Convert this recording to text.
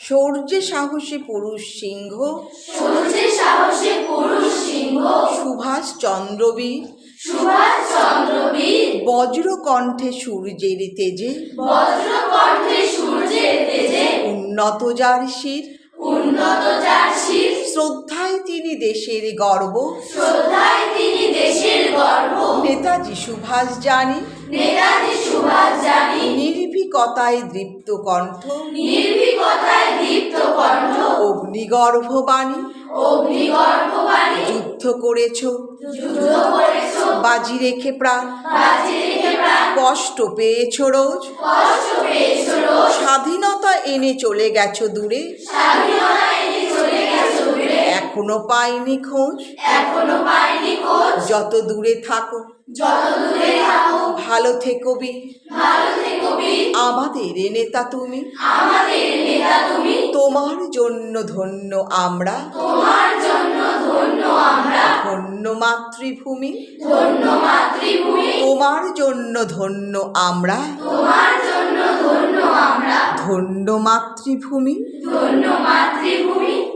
শৌর্যে সাহসী পুরুষ সিংহ, সূর্যে সাহসী পুরুষ সিংহ, সুভাষচন্দ্রবীর, সুভাষচন্দ্রবীর, বজ্র কণ্ঠে সূর্যের তেজে, বজ্র কণ্ঠে সূর্যের তেজে, উন্নত যার শির, উন্নত যার শির, শ্রদ্ধায় তিনি দেশের গর্ব, শ্রদ্ধায় তিনি দেশের গর্ব, নেতাজি সুভাষ জানি, নেতাজি সুভাষ জানি, নির্ভীকতায় দীপ্ত কণ্ঠ, নির্ভীকতায় দীপ্ত কণ্ঠ, অগ্নিগর্ভ বাণী, অগ্নিগর্ভ বাণী, যুদ্ধ করেছ, যুদ্ধ করেছ, বাজি রেখে প্রাণ, বাজি রেখে প্রাণ, কষ্ট পেয়েছ রোজ, কষ্ট পেয়েছ রোজ, স্বাধীনতা এনে চলে গেছো দূরে, স্বাধীনতা এনে চলে গেছো দূরে, এখনো পাইনি খোঁজ, এখনো পাইনি খোঁজ, যত দূরে থাকো যত দূরে থাকো ভালো থেকো বীর, ভালো থেকো বীর, আমাদের নেতা তুমি, আমাদের নেতা তুমি, তোমার জন্য ধন্য আমরা, তোমার জন্য ধন্য আমরা, ধন্য মাতৃভূমি, ধন্য মাতৃভূমি, তোমার জন্য ধন্য আমরা, তোমার জন্য ধন্য আমরা, ধন্য মাতৃভূমি। ধন্য মাতৃভূমি।